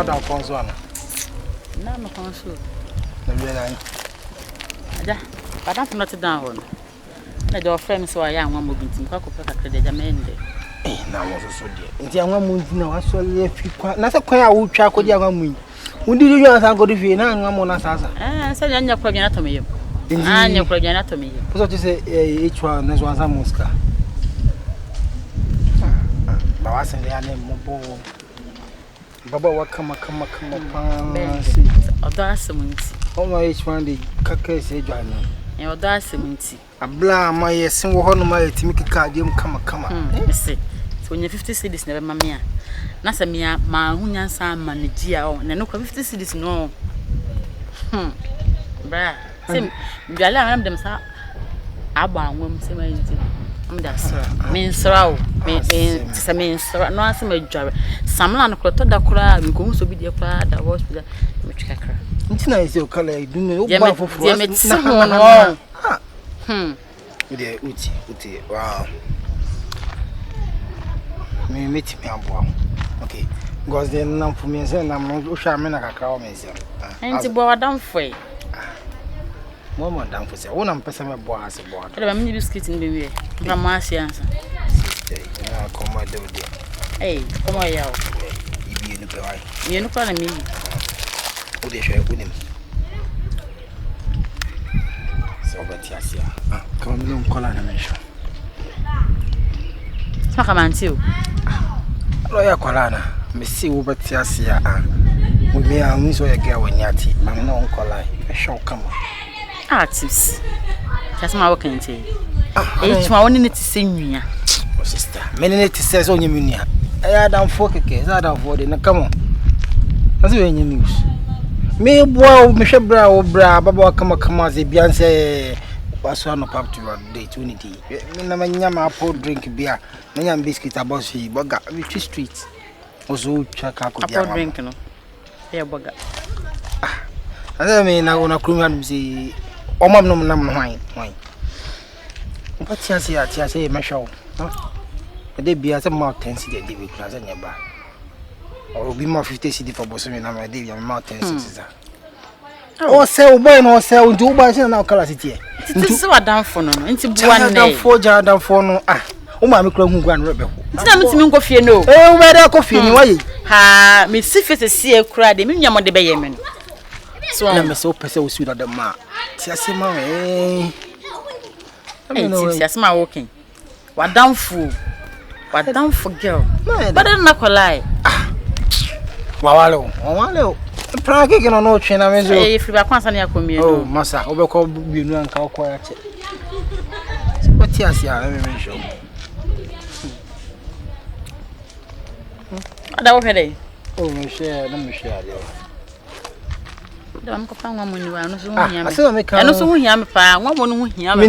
what our console. No, no console. The but I'm not down. Your friends so I am one moving to Coca credit amended. Now was so dear. The young woman now, I saw you if you quite not a quiet old chuck with young woman. When did you ask Uncle Divine and one more answer? I said, I'm your progeny. And your progeny. So to say, each one as was a musca. But I said, I am more. Baba, what come upon see. Audacity. Oh, my each one the cacase age. And audacity. A blah, my single honor, my Timmy card, you come. See, so when you're 50 cities, never mamma. Nasa mia, my Hunyan Sam, Managia, and no 50 cities, no. Bra, Sim, you alarm them, sir. Abba, woman, same. That's right. Means row, means no answer my job. Some land of the crowd, you go so be the crowd that was with the cracker. It's nice your color, you do no for someone. Dear Uti, wow. Me meet me up. Okay, because then now for me, and I'm not sure I'm not a crowd myself. And to bow down for you. One more down for say, one I'm passing my boy as a boy. I'm maybe skating the way. Grandma's answer. Come my dear. Hey, come on, y'all. You know, calling me. Who they share with him? So, but yes, yeah. Come on, call an mention. Smack a man too. Lawyer Colana, Missy Ubertiasia. With me, I'm so a girl when yati. I'm no uncle. I shall come. Artists. That's my working to you. Each one need to sing me. Oh, sister. Many says on your minia. I had done 4 cakes. I don't for it. Come on. That's when you news. Me, boy, Michelle Brow, Baba, come as a Beyonce. Was one of up to date unity. Yama apple drink beer. Nyan biscuit about she, Boga, which street. Also, check out drinking. Here, Boga. I mean, I want to come and see. Oh, Mam, no, wine. What's your say, my show? They be as a more 10 city, David Plaza nearby. Or be more 50 city for Boston and my David and more 10 cities. Oh, sell boy, no sell, do buy now color city. This is what down for no, into one down 4 jar down for no. Oh, my micro who grand rebel. It's not coffee, no. Oh, where are coffee anyway? Ha, Miss Sifis is see a crowd, the minimum of the Bayman. So I'm so percent sweet at the mark. Tiasima, yes, my walking. What down fool? What down for girl? But I'm not lie. Wawalo. Prague can no train. I mean, if you are constantly a community. Oh, Massa, overcall you and cow quiet. What yes, yeah, let me mention. What are we? Oh, let me share. I'm going to go I know so him, pa, one who hear me.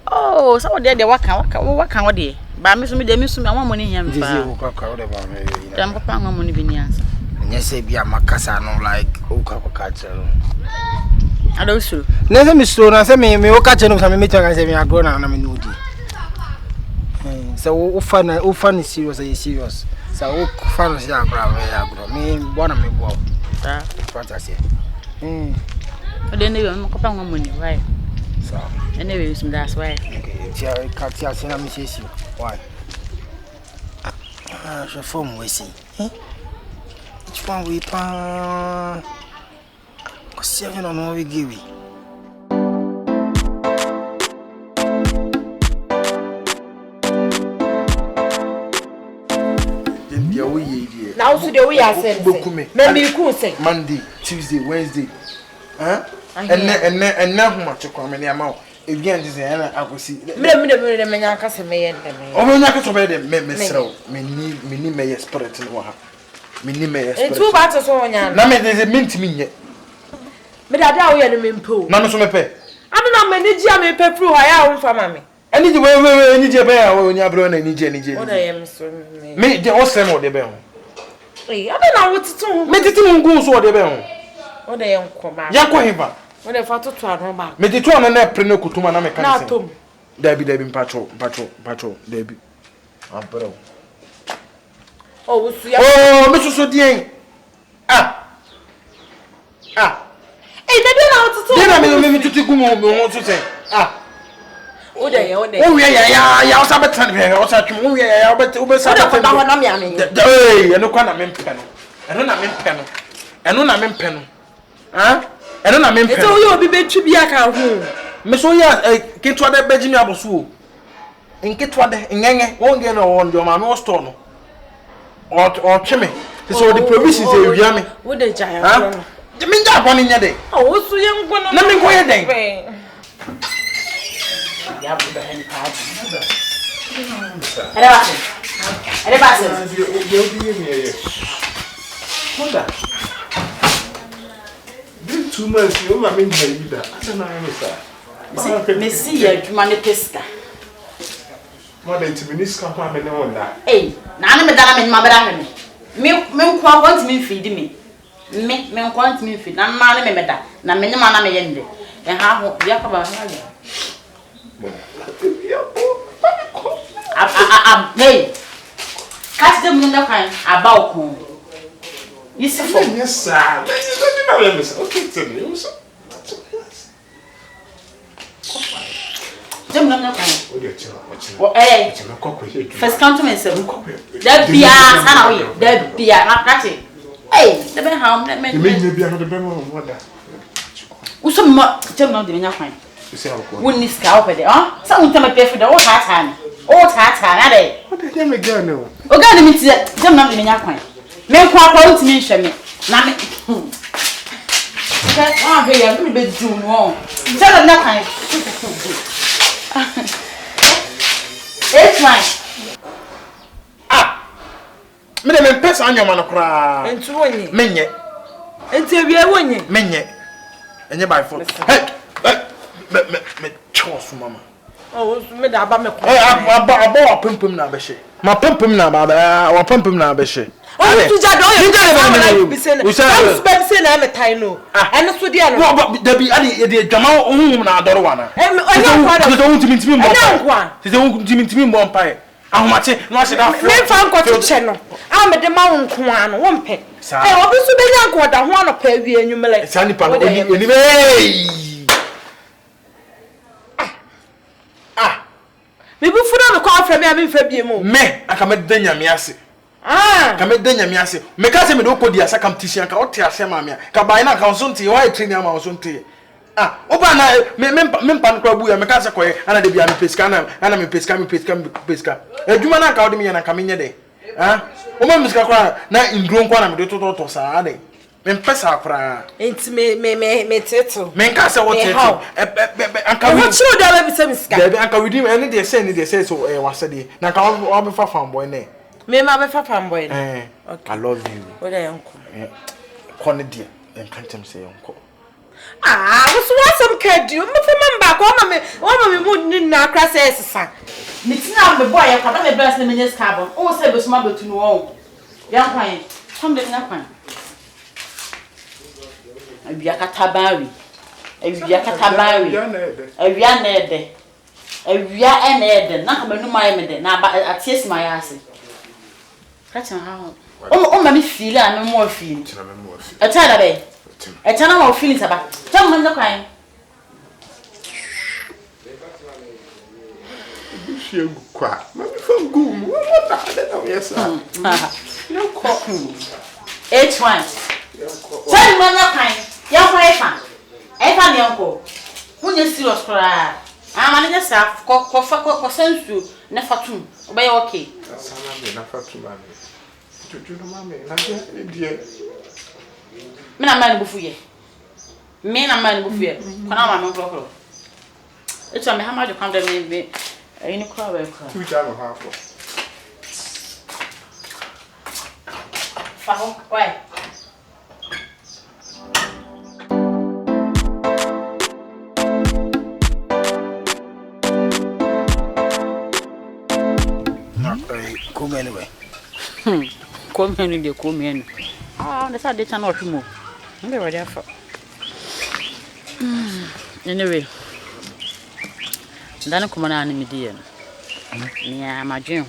Oh, so there they work, what can we do? But Miss me, the Miss, I want money him. I'm going money Vinias. And yes, be a Macassa, no like Oka Catcher. I don't sure. Never Miss Stone, I said, me, catch him some meeting. I said, me, I grown and I'm in Woody. So, fun is serious. So, fun is young, me, one of me, what I say. But then they won't come on money, right? So, anyway, that's why. Okay, Katia, see, let me see you. Why? Your phone, we see. Which one we pan? 7 on what we give you. Now, so the way I said, maybe you could say Monday, Tuesday, Wednesday. Huh? And now much of coming amount. Again, this is I will see. Me, I can't say me. Oh, no, I can't obey them. Me may spirit in water. Me may 2 battles on ya. Now, there's a mint me yet. But I doubt we are in pool. None of me pay. I don't know many Jammy pay through I own for mammy. I need to wear any bear when you're blown and any what I am so me, the awesome or the bell. I don't know what to do. Make it in goose or the bell. What I am come back. Yakohiva. What if I took to a robber? Make it one and that preno kutuma mechanism. Debbie patrol, Debbie. Oh, Mrs. Sodian. Hey, baby, now to Then I mean to take me to say. Oh, there. Oh, yeah, also better than here. Also, yeah, but over Saturday. Hey, and no one I'm in pen. And then I'm in pen. And then I'm in pen. And then I'm in pen. So you'll be better to be a home. Miss Oya, get to the Benjamin Abusu. In get what the Yang won't get on your mamma stone. Or Chimmy. So the provisions are yummy. What a giant. You mean that one in your day? Oh, so young one. Let me go ahead. You have to hand card. Did 2 months, you know, I mean, that. I don't know, Missy, you money pesca. More than 2 minutes, come on, and on that. Hey, none of them in my brother. Me want me feed me. Me want me feed. I'm man, me better. Na me man, I'm a yende. And how Yakaba. Hey, catch them in the kind about home. You see, yes, sir. Okay, tell me. Jim, no kind. First come to me, sir. There be a catch it. Hey, the man, how many maybe another better. Who's some more? Jim, not the kind. Wouldn't scalp it, huh? Some time I pay for the old hat hand. Old hat hand, eh? What the hell again? No, okay, let me see that. Jim, not in your point. Men quite to mention me. Now, that's all here. Let me be June. Tell them that kind. It's mine. Me dem pesa anyo man kra. Entu wonye. Menye. Enti ewie wonye. Menye. Enye by phone. Hey. Me chosu mama. Oh, me da ba me ko. Hey, aba pempem na be hye. Ma pempem na ba wa pempem na be hye. Oh, tu ja do you be saying. I'm spend say na me tai no. Ene so dia no. No, da bi ade de dwama ohum na adoro wana. Onye kwa da. Ti do ntimi mbo. Onye kwa. Ti do ntimi mbo mpai. Ahomache no ase da Me fa nko to che no. A me de ma wo nko ano, wo mpe. Eh, obi so be nya nko da ho ano pa awie enwumele. Sani pa oni be. Me bu funa me kwa afra me a me fa bie mu. Me aka me de nyame ase. Ka me de nyame ase. Me ka se me do kodi asa kam tisian ka ote ase ma me. Ka ba ina ka so ntie, why training ama so ntie. Oba na me mpa nkwa bu ya me ka se koye ana de bia me peska ana me peska. Adwuma na ka ode me ya na ka me nye de. O ma miska kwa na indro nkwa na me de toto sa ade. Me mpesa akra. Enti me teto. Me nka se wo teto. Anka we chiro da be se miska. There be anka we dim any dey say so wase dey. Na ka o be fa fanboy ne. Me ma be fa fanboy ne. Okay. I love you. What dey uncle? Kone dia. En kan tem say uncle. What's some kid you? Me fa mamba ko me mu ni na akra say sesa. Me tina me boy ya kwa me bless me nyes carbon. O say be suma betu no won. Ya kwan. Come dey na kwan. Awia katabari. Awia na ede. Awia na ede. Na ka manu mai me de. Na aties mai ase. Kacha ha. O ma me feel a me mo feel. E ta da be. E ta na mo feel saba. Tam man da kwan. Shegu kwa. Ma me fa ngum. What da na yes. No ko. H1. Tell me na kwan. Ya kwa efa ni onko munye serious kra ama ne sa ko sensu na fatum obey okay sana me na fatum ame tutu no mame na die me na man bufuye kona ma me kro eto me hama de kam de me ni kra we kra tu ja no ha fa ho why come anyway. Come anyway, come in. That's how they turn out to move. I'm ready for. Anyway, then come on, I'm dear. Yeah, my dream.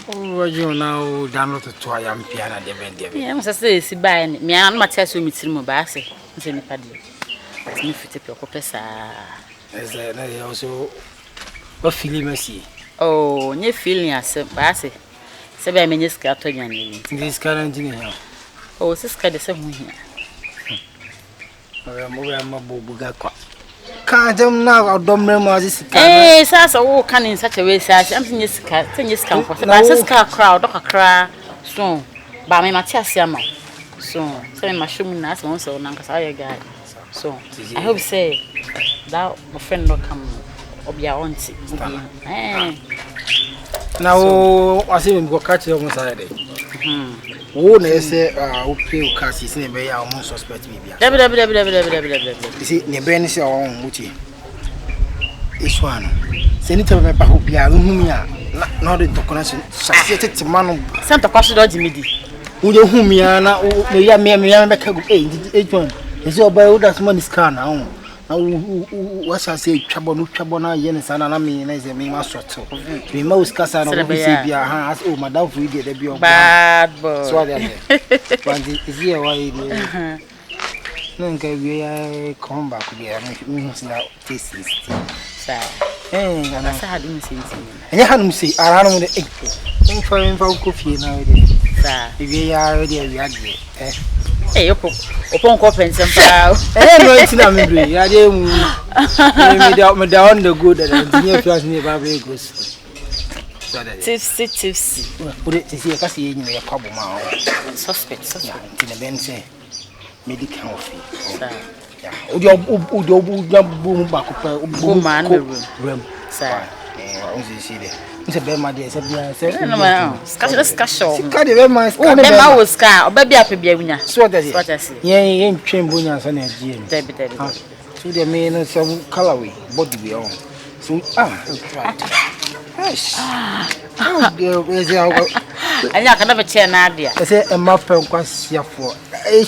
Oh, you know, down to try and piano, the Yeah, must say, si by me, and my test with me, Mobassi, is any paddy. If you take your copesa. As I also what feeling mercy. Oh, near feeling as a bassy. 7 minutes got on This current engineer. Oh, this cat is 7 here. Can't them now, I'll dumb them as this. Eh, Sasa, oh, can in such a way, says, I'm saying, yes, cat, 10 years come for the car crowd, a cry, so, by my Matthias Yama. So, saying my shoe, as one so, Nankas, I guy. So, I hope say, thou, my friend, will come of your auntie. Now, I see him go catch you on Saturday. Oh, they say, okay, Cassie, never almost suspect me. You see, never any own Muti. This one, Senator Pahupia, Lumia, not the connection, succeeded to man Santa Costa Midi. Whom Yana, the young man, age one. Is your boy that's money's car now. What I say, Chabona, Yenis, and I mean, as a me master. We most Cassan of the has, oh, Madame, we did a be bad boy. So, is here why Nunca we come back here, now tasty. And I had him see, and you had him see, I don't know the egg. For him for coffee nowadays. If we are already a reaction, Hey, upon coppens and proud. I didn't me down the good and near class near very good. Tipsy. Put it to see a cassie in your couple mouth. Suspect, in a bench, medical fee. Your boom back room, sir. It's a bad my dear, discussion. Cut it, my scar, or baby up a beer. So that is yea, ain't chambunas and a gym. So they mean some colorway, body be on. So, and I can never chair Nadia. I say a muffin was here for I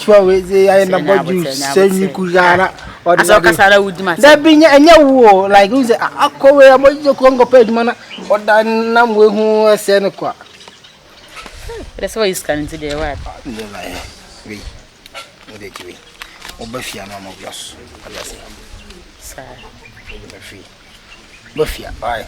number you send you Kuzara or the Casara would my there being a new war like who's a cover about your Congo page man or that number who is Seneca. That's why he's coming today. What? We Obafia, no more gloss. Sir, Buffy, bye.